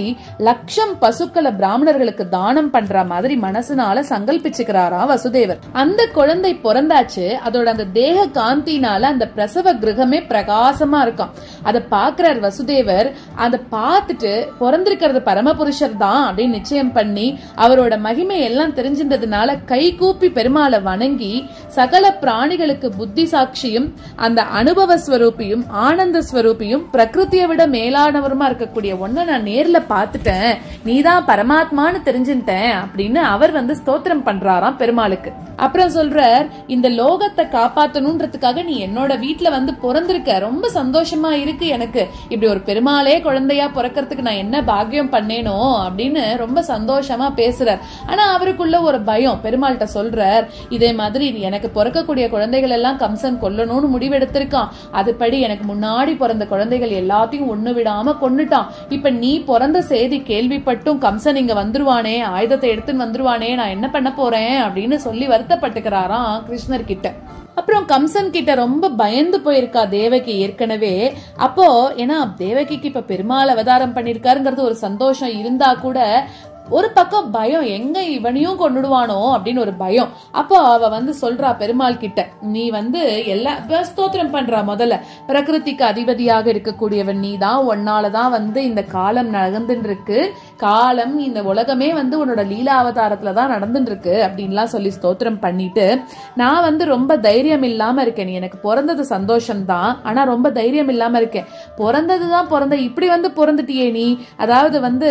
லட்சம் பசுக்களை பிராமணர்களுக்கு தானம் பண்ற மாதிரி மனசுனால சங்கல்பிச்சுக்கிறாரா வசுதேவர். அந்த குழந்தை பிறந்தாச்சு. அதோட அந்த தேக காந்தினால அந்த பிரசவ கிரகமே பிரகாசமா இருக்கும். அதை பாக்குறார் வசுதேவர். அதை பார்த்துட்டு பிறந்திருக்கிறது பரமபுருஷர் தான் அப்படின்னு நிச்சயம் பண்ணி அவரோட மகிமை எல்லாம் தெரிஞ்சின்றதுனால கை கூப்பி பெருமாளை வணங்கி சகல பிராணிகளுக்கு புத்தி சாட்சியும் அந்த அனுபவ ஸ்வரூபியும் ஆனந்த ஸ்வரூபியும் பிரகிருத்தியை விட மேலானவருமா இருக்கக்கூடிய ஒன்ன நான் நேர்ல பாத்துட்டேன், நீதான் பரமாத்மான்னு தெரிஞ்சுட்டேன் அப்படின்னு அவர் வந்து ஸ்தோத்திரம் பண்றாராம் பெருமாளுக்கு. அப்புறம் சொல்றார், இந்த லோகத்தை காப்பாத்தணும்ன்றதுக்காக நீ என்னோட வீட்டுல வந்து பிறந்திருக்க, ரொம்ப சந்தோஷமா இருக்கு எனக்கு. இப்படி ஒரு பெருமாளே குழந்தையா பிறக்கிறதுக்கு நான் என்ன பாக்கியம் பண்ணேனோ அப்படின்னு ரொம்ப சந்தோஷமா பேசுறார். ஆனா அவருக்குள்ள ஒரு பயம். பெருமாள்கிட்ட சொல்றார், இதே மாதிரி எனக்கு பிறக்கக்கூடிய குழந்தைகள் எல்லாம் கம்சன் கொல்லணும்னு முடிவெடுத்திருக்கான். அதுபடி எனக்கு முன்னாடி பிறந்த குழந்தைகள் எல்லாத்தையும் ஒண்ணு விடாம கொன்னுட்டான். இப்ப நீ பிறந்த செய்தி கேள்விப்பட்டும் கம்சன் இங்க வந்துருவானே, ஆயுதத்தை எடுத்துன்னு வந்துருவானே, நான் என்ன பண்ண போறேன் அப்படின்னு சொல்லி வருத்தப்பட்டுக்கிறாராம் கிருஷ்ணர் கிட்ட. அப்புறம் கம்சன் கிட்ட ரொம்ப பயந்து போயிருக்கா தேவகி ஏற்கனவே. அப்போ ஏன்னா தேவகிக்கு இப்ப பெருமாள் அவதாரம் பண்ணிருக்காருங்கிறது ஒரு சந்தோஷம் இருந்தா கூட ஒரு பக்கம் பயம், எங்க இவனையும் கொண்டுடுவானோ அப்படின்னு ஒரு பயம். அப்போ அவ வந்து சொல்றா பெருமாள் கிட்ட, நீ வந்து எல்லா ஸ்தோத்திரம் பண்றா. முதல்ல பிரகிருதிக்கு அதிபதியாக இருக்கக்கூடியவன் நீ தான், உன்னாலதான் வந்து இந்த காலம் நகர்ந்துட்டு இருக்கு, காலம் இந்த உலகமே வந்து உன்னோட லீலா அவதாரத்துலதான் நடந்துட்டு இருக்கு அப்படின்லாம் சொல்லி ஸ்தோத்திரம் பண்ணிட்டு, நான் வந்து ரொம்ப தைரியம் இல்லாம இருக்கேன். நீ எனக்கு பிறந்தது சந்தோஷம் தான், ஆனா ரொம்ப தைரியம் இல்லாம இருக்கேன். பிறந்ததுதான் பிறந்த, இப்படி வந்து பிறந்துட்டியே நீ. அதாவது வந்து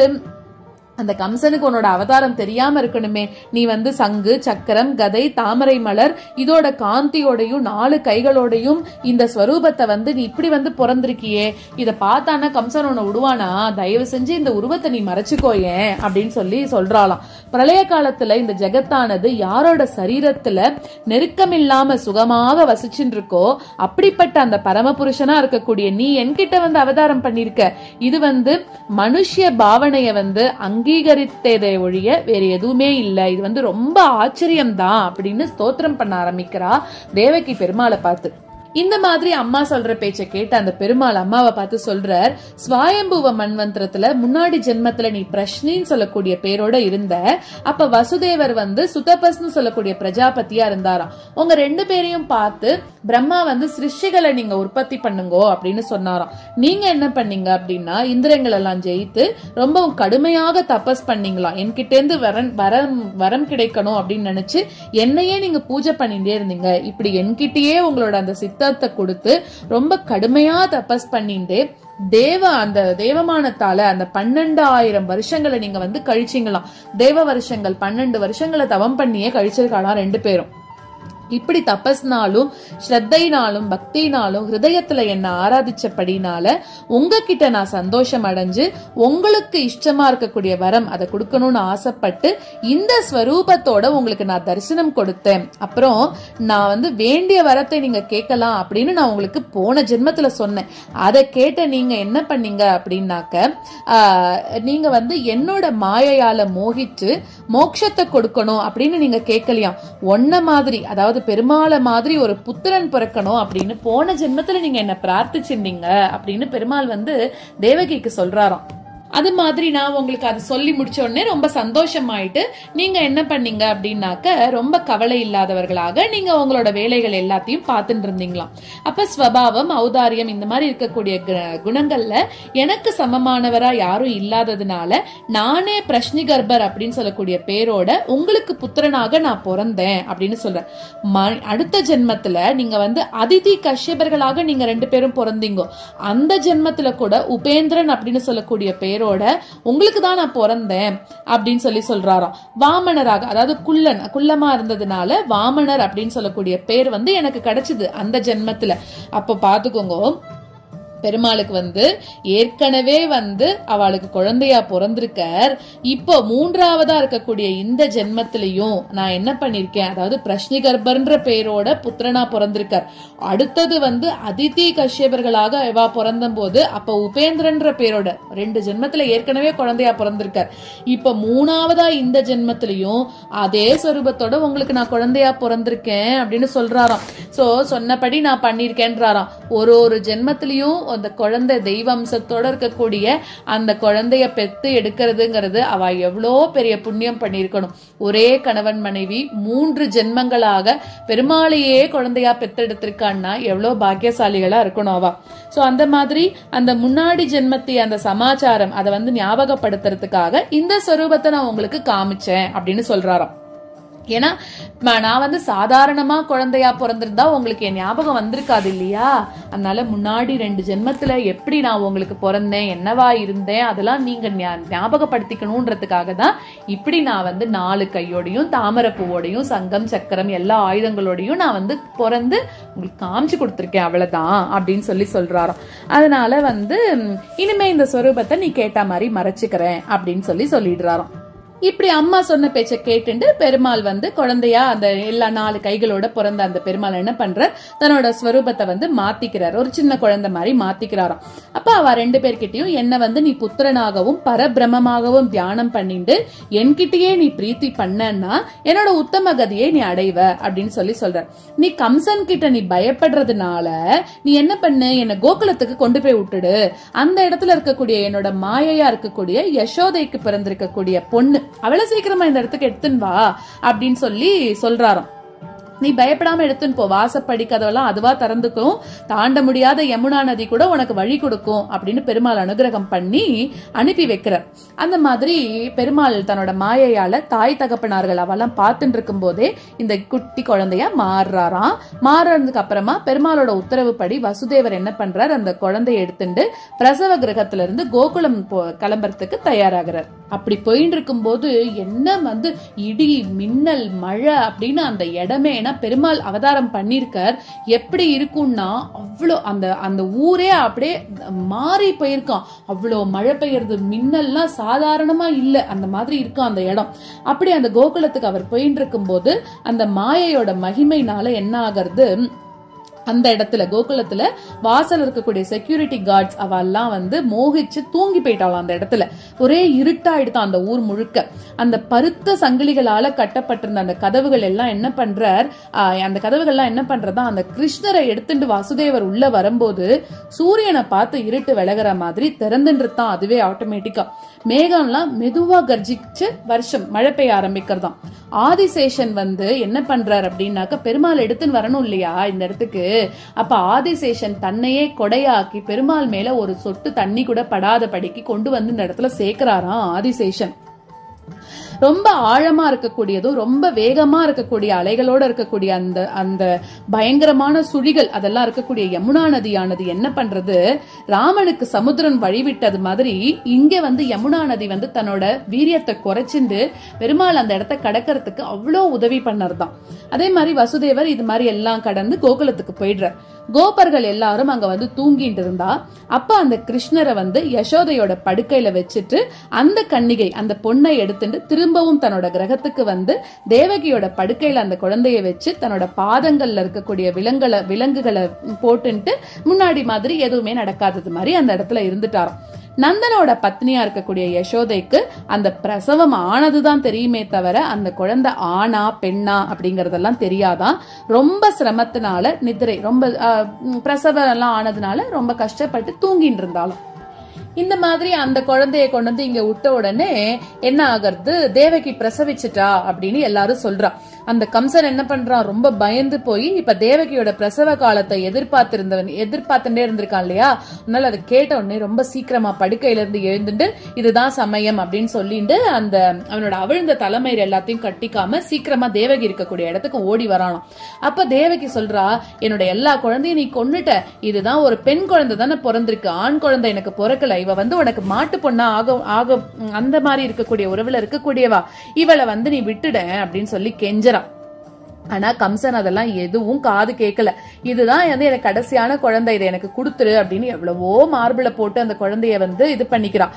அந்த கம்சனுக்கு உன்னோட அவதாரம் தெரியாம இருக்கணுமே. நீ வந்து சங்கு, சக்கரம், கதை, தாமரை மலர் இதோட காந்தியோடையும் 4 கைகளோடையும் இந்த ஸ்வரூபத்தை வந்து நீ இப்படி வந்து பிறந்திருக்கியே, இத பார்த்தானா கம்சன் உன்னை விடுவானா? தயவு செஞ்சு இந்த உருவத்தை நீ மறைச்சுக்கோயேன் அப்படின்னு சொல்லி சொல்றாளாம். பிரளய காலத்துல இந்த ஜெகத்தானது யாரோட சரீரத்துல நெருக்கமில்லாம சுகமாக வசிச்சுட்டு இருக்கோ அப்படிப்பட்ட அந்த பரமபுருஷனா இருக்கக்கூடிய நீ என்கிட்ட வந்து அவதாரம் பண்ணிருக்க. இது வந்து மனுஷ பாவனைய வந்து அங்கீகரித்ததை ஒழிய வேற எதுவுமே இல்ல. இது வந்து ரொம்ப ஆச்சரியம்தான் அப்படின்னு ஸ்தோத்திரம் பண்ண ஆரம்பிக்கிறா தேவகி பெருமாளை பார்த்து. இந்த மாதிரி அம்மா சொல்ற பேச்ச கேட்டு அந்த பெருமாள் அம்மாவை பார்த்து சொல்றார், ஸ்வாயம்புவ மன்வந்திரத்துல முன்னாடி ஜென்மத்துல நீ பிரஷ்னின்னு சொல்லக்கூடிய பேரோட இருந்த. அப்ப வசுதேவர் வந்து சுதபஸ்னு சொல்லக்கூடிய பிரஜாபதியா இருந்தாராம். உங்க 2 பேரையும் பார்த்து பிரம்மா வந்து சிருஷ்டிகளை நீங்க உற்பத்தி பண்ணுங்கோ அப்படின்னு சொன்னாராம். நீங்க என்ன பண்ணீங்க அப்படின்னா இந்திரங்கள் எல்லாம் ஜெயித்து ரொம்பவும் கடுமையாக தபஸ் பண்ணீங்களாம். என்கிட்ட இருந்து வரம் கிடைக்கணும் அப்படின்னு நினைச்சு என்னையே நீங்க பூஜை பண்ணிட்டே இருந்தீங்க. இப்படி என்கிட்டயே உங்களோட அந்த சித்தத்தை கொடுத்து ரொம்ப கடுமையா தபஸ் பண்ணிட்டு அந்த தேவமானத்தால அந்த 12,000 வருஷங்களை நீங்க வந்து கழிச்சீங்களாம். தேவ வருஷங்கள் 12 வருஷங்களை தவம் பண்ணியே கழிச்சிருக்காளாம் 2 பேரும். இப்படி தபஸ்னாலும் ஸ்ரத்தைனாலும் பக்தினாலும் ஹிருதயத்துல என்ன ஆராதிச்சபடினால உங்ககிட்ட நான் சந்தோஷம் அடைஞ்சு உங்களுக்கு இஷ்டமா இருக்கக்கூடிய வரம் அதை கொடுக்கணும்னு ஆசைப்பட்டு இந்த ஸ்வரூபத்தோட உங்களுக்கு நான் தரிசனம் கொடுத்தேன். அப்புறம் நான் வந்து வேண்டிய வரத்தை நீங்க கேட்கலாம் அப்படின்னு நான் உங்களுக்கு போன ஜென்மத்துல சொன்னேன். அதை கேட்ட நீங்க என்ன பண்ணீங்க அப்படின்னாக்க நீங்க வந்து என்னோட மாயையால மோகிச்சு மோட்சத்தை கொடுக்கணும் அப்படின்னு நீங்க கேட்கலையாம். ஒன்ன மாதிரி, அதாவது பெருமாளை மாதிரி ஒரு புத்திரன் பிறக்கணும் அப்படின்னு போன ஜென்மத்துல நீங்க என்ன பிரார்த்திச்சிருந்தீங்க அப்படின்னு பெருமாள் வந்து தேவகிக்கு சொல்றாராம். அது மாதிரி நான் உங்களுக்கு அது சொல்லி முடிச்ச உடனே ரொம்ப சந்தோஷமாயிட்டு நீங்க என்ன பண்ணீங்க அப்படின்னாக்க ரொம்ப கவலை இல்லாதவர்களாக நீங்க உங்களோட வேலைகள் எல்லாத்தையும் பார்த்துட்டு இருந்தீங்களாம். அப்ப ஸ்வபாவம், ஔதாரியம் இந்த மாதிரி இருக்கக்கூடிய குணங்கள்ல எனக்கு சமமானவரா யாரும் இல்லாததுனால நானே பிரஷ்னிகர்பர் அப்படின்னு சொல்லக்கூடிய பேரோட உங்களுக்கு புத்திரனாக நான் பிறந்தேன் அப்படின்னு சொல்றேன். அடுத்த ஜென்மத்துல நீங்க அதிதி கஷ்யபர்களாக நீங்க 2 பேரும் பிறந்தீங்க. அந்த ஜென்மத்துல கூட உபேந்திரன் அப்படின்னு சொல்லக்கூடிய பேரோட உங்களுக்கு தான் நான் பிறந்தேன் அப்படின்னு சொல்றாராம். வாமனராக, அதாவது குள்ளமா இருந்ததுனால வாமனர் அப்படின்னு சொல்லக்கூடிய பேர் எனக்கு கிடைச்சது அந்த ஜென்மத்துல. அப்ப பாத்துக்கோங்க, பெருமாளுக்கு ஏற்கனவே அவளுக்கு குழந்தையா பிறந்திருக்கார். இப்போ 3ஆவதா இருக்கக்கூடிய இந்த ஜென்மத்திலையும் நான் என்ன பண்ணிருக்கேன், அதாவது பிரஷ்னிகர்பர்ன்ற பேரோட புத்திரனா பிறந்திருக்கார். அடுத்தது அதிதி கஷ்யபர்களாக இவா பிறந்த போது அப்ப உபேந்திரன்ற பேரோட 2 ஜென்மத்துல ஏற்கனவே குழந்தையா பிறந்திருக்கார். இப்ப 3ஆவதா இந்த ஜென்மத்திலையும் அதே சொரூபத்தோட உங்களுக்கு நான் குழந்தையா பிறந்திருக்கேன் அப்படின்னு சொல்றாராம். சோ சொன்னபடி நான் பண்ணிருக்கேன்றாராம். ஒரு ஜென்மத்திலையும் அந்த குழந்தை தெய்வ அம்சத்தோட இருக்கக்கூடிய அந்த குழந்தைய பெத்து எடுக்கிறதுங்கிறது அவ எவ்வளோ பெரிய புண்ணியம் பண்ணிருக்கணும். ஒரே கணவன் மனைவி 3 ஜென்மங்களாக பெருமாளையே குழந்தையா பெத்தெடுத்திருக்கான்னா எவ்வளவு பாக்கியசாலிகளா இருக்கணும் அவ. சோ அந்த மாதிரி அந்த முன்னாடி ஜென்மத்தை அந்த சமாச்சாரம் அதை ஞாபகப்படுத்துறதுக்காக இந்த சொரூபத்தை நான் உங்களுக்கு காமிச்சேன் அப்படின்னு சொல்றாராம். ஏன்னா நான் சாதாரணமா குழந்தையா பிறந்திருந்தா உங்களுக்கு என் ஞாபகம் வந்திருக்காது இல்லையா. அதனால முன்னாடி 2 ஜென்மத்துல எப்படி நான் உங்களுக்கு பிறந்தேன், என்னவா இருந்தேன், அதெல்லாம் நீங்க ஞாபகப்படுத்திக்கணும்ன்றதுக்காக தான் இப்படி நான் 4 கையோடையும் தாமரை பூவோடையும் சங்கம் சக்கரம் எல்லா ஆயுதங்களோடையும் நான் பிறந்து உங்களுக்கு காமிச்சு கொடுத்துருக்கேன், அவ்வளவுதான் அப்படின்னு சொல்றாராம். அதனால இனிமே இந்த சொரூபத்தை நீ கேட்ட மாதிரி மறைச்சுக்கிறேன் அப்படின்னு சொல்லிடுறாராம். இப்படி அம்மா சொன்ன பேச்ச கேட்டுண்டு பெருமாள் குழந்தையா அந்த எல்லா 4 கைகளோட பிறந்த அந்த பெருமாள் என்ன பண்ற, தன்னோட ஸ்வரூபத்தை மாத்திக்கிறார். ஒரு சின்ன குழந்தை மாதிரி மாத்திக்கிறாராம். அப்ப அவ 2 பேர்கிட்டயும் என்ன நீ புத்திரனாகவும் பரபிரமமாகவும் தியானம் பண்ணிட்டு என்கிட்டயே நீ பிரீத்தி பண்ணனா என்னோட உத்தம கதியை நீ அடைவ அப்படின்னு சொல்ற. நீ கம்சன் கிட்ட நீ பயப்படுறதுனால நீ என்ன பண்ணு, என்ன கோகுலத்துக்கு கொண்டு போய் விட்டுடு. அந்த இடத்துல இருக்கக்கூடிய என்னோட மாயையா இருக்கக்கூடிய யசோதைக்கு பிறந்திருக்கக்கூடிய பொண்ணு, அவளை சீக்கிரமா இந்த இடத்துக்கு எடுத்துன்னு வா அப்படின்னு சொல்றாராம். நீ பயப்படாம எடுத்துன்னு போ, வாசப்படி கதவெல்லாம் அதுவா திறந்துக்கும், தாண்ட முடியாத யமுனா நதி கூட உனக்கு வழி கொடுக்கும் அப்படின்னு பெருமாள் அனுகிரகம் பண்ணி அனுப்பி வைக்கிறார். அந்த மாதிரி பெருமாள் தன்னோட மாயையால தாய் தகப்பனார்கள் அவெல்லாம் பார்த்துட்டு இருக்கும் போதே இந்த குட்டி குழந்தையா மாறுறாராம். மாறுறதுக்கு அப்புறமா பெருமாளோட உத்தரவு படி வசுதேவர் என்ன பண்றார், அந்த குழந்தைய எடுத்துட்டு பிரசவ கிரகத்துல இருந்து கோகுலம் கிளம்புறதுக்கு தயாராகிறார். அப்படி போயிட்டு இருக்கும் போது என்ன இடி மின்னல் மழை அப்படின்னு அந்த இடமே, ஏன்னா பெருமாள் அவதாரம் பண்ணிருக்கார், எப்படி இருக்கும்னா அவ்வளோ அந்த ஊரே அப்படியே மாறி போயிருக்கான். அவ்வளோ மழை பெய்யறது, மின்னல்லாம் சாதாரணமா இல்ல, அந்த மாதிரி இருக்கும் அந்த இடம். அப்படி அந்த கோகுலத்துக்கு அவர் போயிட்டு இருக்கும் போது அந்த மாயையோட மகிமைனால என்ன ஆகிறது, அந்த இடத்துல கோகுலத்துல வாசல் இருக்கக்கூடிய செக்யூரிட்டி கார்ட்ஸ் அவெல்லாம் மோகிச்சு தூங்கி போயிட்டாலும் அந்த இடத்துல ஒரே இருட்டாயிடுதான் அந்த ஊர் முழுக்க. அந்த பருத்த சங்கிலிகளால கட்டப்பட்டிருந்த அந்த கதவுகள் எல்லாம் என்ன பண்றார், அந்த கதவுகள்லாம் என்ன பண்றதா, அந்த கிருஷ்ணரை எடுத்துட்டு வாசுதேவர் உள்ள வரும்போது சூரியனை பார்த்து இருட்டு விலகிற மாதிரி திறந்துன்றுதான் அதுவே ஆட்டோமேட்டிக்கா. மேகம்லாம் மெதுவா கர்ஜிச்சு வருஷம் மழை பெய்ய ஆரம்பிக்கிறதாம். ஆதிசேஷன் என்ன பண்றார் அப்படின்னாக்க, பெருமாள் எடுத்துன்னு வரணும் இல்லையா இந்த இடத்துக்கு. அப்ப ஆதிசேஷன் தன்னையே கொடையாக்கி பெருமாள் மேல ஒரு சொட்டு தண்ணி கூட படாத படிக்கு கொண்டு இந்த இடத்துல சேர்க்கிறாராம் ஆதிசேஷன். ரொம்ப ஆழமா இருக்கக்கூடியதும் ரொம்ப வேகமா இருக்கக்கூடிய அலைகளோட இருக்கக்கூடிய அந்த பயங்கரமான சுழிகள் அதெல்லாம் இருக்கக்கூடிய யமுனா நதியானது என்ன பண்றது, ராமனுக்கு சமுத்திரன் வழிவிட்டது மாதிரி இங்க யமுனா நதி தன்னோட வீரியத்தை குறைச்சிண்டு பெருமாள் அந்த இடத்தை கடக்கிறதுக்கு அவ்வளோ உதவி பண்ணறதான். அதே மாதிரி வசுதேவர் இது மாதிரி எல்லாம் கடந்து கோகுலத்துக்கு போயிடுறார். கோபர்கள் எல்லாரும் அங்க தூங்கிட்டு இருந்தா அப்ப அந்த கிருஷ்ணரை யசோதையோட படுக்கையில வச்சுட்டு அந்த கன்னிகை அந்த பொண்ணை எடுத்துட்டு திரும்பவும் தன்னோட கிரகத்துக்கு தேவகியோட படுக்கையில அந்த குழந்தைய வச்சு தன்னோட பாதங்கள்ல இருக்கக்கூடிய விலங்குகளை போட்டுட்டு முன்னாடி மாதிரி எதுவுமே நடக்காதது மாதிரி அந்த இடத்துல இருந்துட்டாராம். நந்தனோட பத்னியா இருக்கக்கூடிய யசோதைக்கு அந்த பிரசவம் ஆனதுதான் தெரியுமே தவிர அந்த குழந்தை ஆணா பெண்ணா அப்படிங்கறதெல்லாம் தெரியாதான். ரொம்ப சிரமத்தினால நித்திரை, ரொம்ப பிரசவம் எல்லாம் ஆனதுனால ரொம்ப கஷ்டப்பட்டு தூங்கிட்டு இருந்தாலும் இந்த மாதிரி அந்த குழந்தைய கொண்டு வந்து இங்க விட்ட உடனே என்ன ஆகிறது, தேவகி பிரசவிச்சுட்டா அப்படின்னு எல்லாரும் சொல்றா. அந்த கம்சன் என்ன பண்றான், ரொம்ப பயந்து போய் இப்ப தேவகியோட பிரசவ காலத்தை எதிர்பார்த்துட்டே இருந்திருக்கான் இல்லையா. அதனால அதை கேட்ட உடனே ரொம்ப சீக்கிரமா படுக்கையில இருந்து எழுந்துட்டு இதுதான் சமயம் அப்படின்னு சொல்லிட்டு அந்த அவனோட அவிழ்ந்த தலைமயிர் எல்லாத்தையும் கட்டிக்காம சீக்கிரமா தேவகி இருக்கக்கூடிய இடத்துக்கு ஓடி வரானாம். அப்ப தேவகி சொல்றா, என்னோட எல்லா குழந்தையும் நீ கொன்னுட்ட, இதுதான் ஒரு பெண் குழந்தை தானே பிறந்திருக்கு, ஆண் குழந்தை எனக்கு பிறக்கல, இவ வந்து உனக்கு மாட்டு பொண்ணா ஆக அந்த மாதிரி இருக்கக்கூடிய உறவுல இருக்கக்கூடியவா, இவளை வந்து நீ விட்டுட அப்படின்னு சொல்லி கெஞ்ச. ஆனா கம்சன் அதெல்லாம் எதுவும் காது கேட்கல. இதுதான் வந்து எனக்கு கடைசியான குழந்தை, இதை எனக்கு கொடுத்துரு அப்படின்னு எவ்வளவோ மார்பிள போட்டு அந்த குழந்தைய வந்து இது பண்ணிக்கிறான்.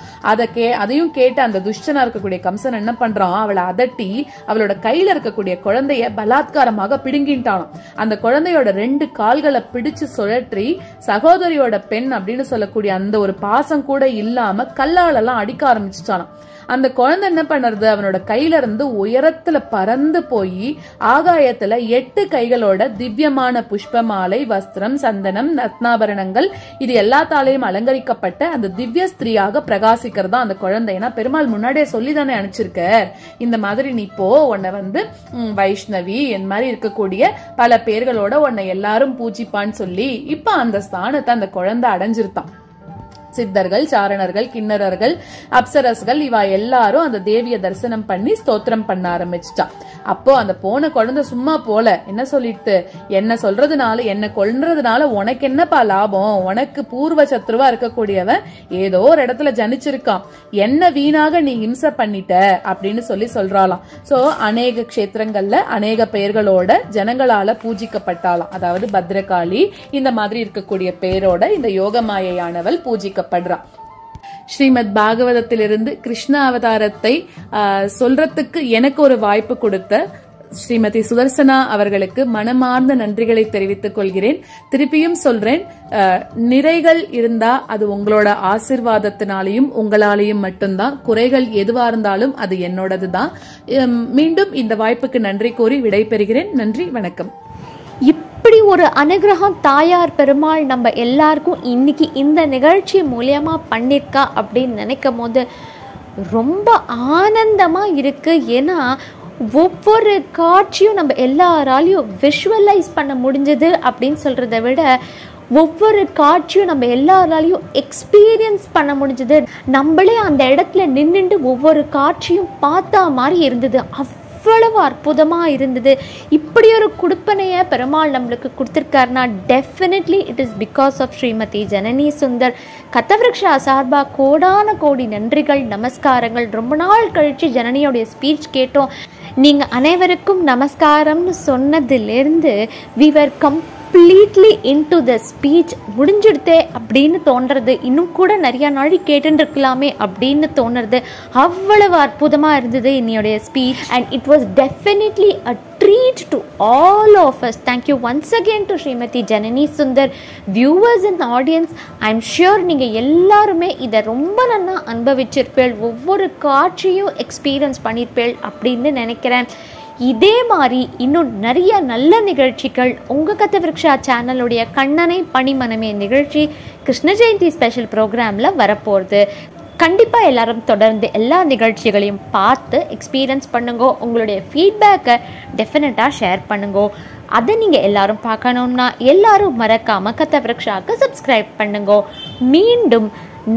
அதையும் கேட்டு அந்த துஷ்டனா இருக்கக்கூடிய கம்சன் என்ன பண்றான், அவளை அதட்டி அவளோட கையில இருக்கக்கூடிய குழந்தைய பலாத்காரமாக பிடுங்கிட்டானாம். அந்த குழந்தையோட 2 கால்களை பிடிச்சு சுழற்றி சகோதரியோட பெண் அப்படின்னு சொல்லக்கூடிய அந்த ஒரு பாசம் கூட இல்லாம கல்லால எல்லாம் அடிக்க ஆரம்பிச்சுட்டானாம். அந்த குழந்தை என்ன பண்ணுறது, அவனோட கையில இருந்து உயரத்துல பறந்து போய் ஆகாயத்துல 8 கைகளோட திவ்யமான புஷ்பமாலை, வஸ்திரம், சந்தனம், ரத்னாபரணங்கள் இது எல்லாத்தாலையும் அலங்கரிக்கப்பட்ட அந்த திவ்ய ஸ்திரீயாக பிரகாசிக்கிறதா அந்த குழந்தை. ஏன்னா பெருமாள் முன்னாடியே சொல்லிதானே அனுப்பிச்சிருக்க, இந்த மாதிரி நீ போ, உன்னை வந்து வைஷ்ணவி என் மாதிரி இருக்கக்கூடிய பல பேர்களோட உன்னை எல்லாரும் பூஜிப்பான்னு சொல்லி இப்ப அந்த ஸ்தானத்தை அந்த குழந்தை அடைஞ்சிருத்தான். சித்தர்கள், சாரணர்கள், கிண்ணறர்கள், அப்சரஸ்கள் இவா எல்லாரும் அந்த தேவிய தரிசனம் பண்ணி ஸ்தோத்திரம் பண்ண ஆரம்பிச்சுட்டா. அப்போ அந்த போன குழந்தை சும்மா போல என்ன சொல்லிட்டு, என்ன சொல்றதுனால என்ன கொல்றதுனால உனக்கு என்னப்பா லாபம், உனக்கு பூர்வ சத்ருவா இருக்கக்கூடியவன் ஏதோ ஒரு இடத்துல ஜனிச்சிருக்கான், என்ன வீணாக நீ ஹிம்சை பண்ணிட்ட அப்படின்னு சொல்லி சொல்றாளாம். சோ அநேக க்ஷேத்திரங்கள்ல அநேக பெயர்களோட ஜனங்களால பூஜிக்கப்பட்டாலாம். அதாவது பத்ரகாளி இந்த மாதிரி இருக்கக்கூடிய பெயரோட இந்த யோகமாயையானவள் பூஜிக்க படுறா. ஸ்ரீமத் பாகவதத்திலிருந்து கிருஷ்ண அவதாரத்தை சொல்றதுக்கு எனக்கு ஒரு வாய்ப்பு கொடுத்த ஸ்ரீமதி சுதர்சனா அவர்களுக்கு மனமார்ந்த நன்றிகளை தெரிவித்துக் கொள்கிறேன். திருப்பியும் சொல்றேன், நிறைகள் இருந்தா அது உங்களோட ஆசிர்வாதத்தினாலையும் உங்களாலையும் மட்டும்தான். குறைகள் எதுவா இருந்தாலும் அது என்னோடதுதான். மீண்டும் இந்த வாய்ப்புக்கு நன்றி கூறி விடைபெறுகிறேன். நன்றி, வணக்கம். இப்படி ஒரு அனுகிரகம் தாயார் பெருமாள் நம்ம எல்லாருக்கும் இன்னைக்கு இந்த நிகழ்ச்சி மூலியமா பண்ணிருக்கா அப்படின்னு நினைக்கும் போது ரொம்ப ஆனந்தமா இருக்கு. ஏன்னா ஒவ்வொரு காட்சியும் நம்ம எல்லாராலையும் விஷுவலைஸ் பண்ண முடிஞ்சது அப்படின்னு சொல்றதை விட ஒவ்வொரு காட்சியும் நம்ம எல்லாராலையும் எக்ஸ்பீரியன்ஸ் பண்ண முடிஞ்சது. நம்மளே அந்த இடத்துல நின்றுட்டு ஒவ்வொரு காட்சியும் பார்த்தா மாதிரி இருந்தது. அவ்வளவு அற்புதமா இருந்தது. இப்படி ஒரு கொடுப்பனைய பெருமாள் நம்மளுக்கு கொடுத்திருக்காருன்னா definitely it is because of Shrimati Janani Sundar. கதவிருக்ஷா சார்பா கோடான கோடி நன்றிகள், நமஸ்காரங்கள். ரொம்ப நாள் கழிச்சு ஜனனியோடைய ஸ்பீச் கேட்டோம். நீங்க அனைவருக்கும் நமஸ்காரம்னு சொன்னதிலிருந்து we were completely into the speech. முடிஞ்சிடுதே அப்படின்னு தோன்றது, இன்னும் கூட நிறைய நாள் கேட்டு இருக்கலாமே அப்படின்னு தோணுறது. அவ்வளவு அற்புதமா இருந்தது என்னுடைய speech. And it was definitely a treat to all of us. Thank you once again to Srimati Janani Sundar. Viewers in the audience, I'm sure நீங்க எல்லாருமே இதை ரொம்ப நல்லா அனுபவிச்சிருப்பேள், ஒவ்வொரு காட்சியும் எக்ஸ்பீரியன்ஸ் பண்ணியிருப்பேள் அப்படின்னு நினைக்கிறேன். இதே மாதிரி இன்னும் நிறைய நல்ல நிகழ்ச்சிகள் உங்கள் கதவிருக்ஷா சேனலுடைய கண்ணனை பணிமனமே நிகழ்ச்சி கிருஷ்ண ஜெயந்தி ஸ்பெஷல் ப்ரோக்ராமில் வரப்போகுது. கண்டிப்பாக எல்லாரும் தொடர்ந்து எல்லா நிகழ்ச்சிகளையும் பார்த்து எக்ஸ்பீரியன்ஸ் பண்ணுங்கோ. உங்களுடைய ஃபீட்பேக்கை டெஃபினட்டாக ஷேர் பண்ணுங்கோ. அதை நீங்கள் எல்லாரும் பார்க்கணுன்னா எல்லாரும் மறக்காமல் கதவிருக்ஷாவுக்கு சப்ஸ்கிரைப் பண்ணுங்கோ. மீண்டும்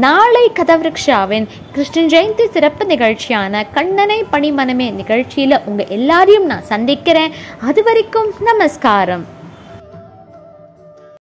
நாளை கதவிருக்ஷாவின் கிருஷ்ண ஜெயந்தி சிறப்பு நிகழ்ச்சியான கண்ணனை பணிமனமே நிகழ்ச்சியில் உங்கள் எல்லாரையும் நான் சந்திக்கிறேன். அது வரைக்கும் நமஸ்காரம்.